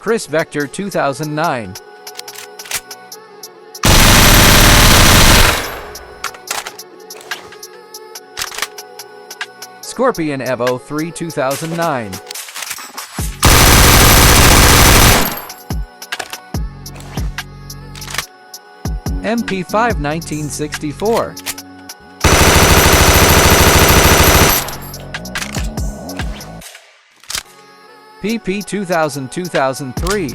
Chris Vector 2009. Scorpion Evo 3 2009. MP5 1964. PP 2000-2003.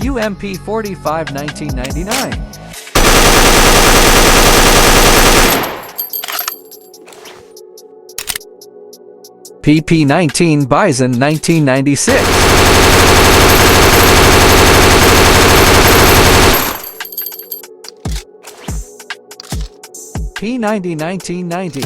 UMP 45 1999. PP 19 Bison 1996. P90 1990.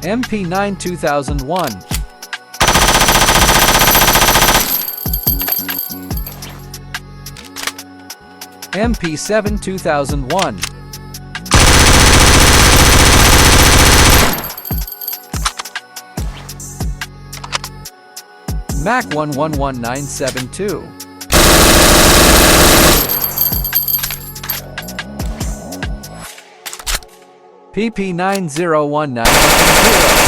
MP9 2001. MP7 2001. Mac 111972. PP 901970.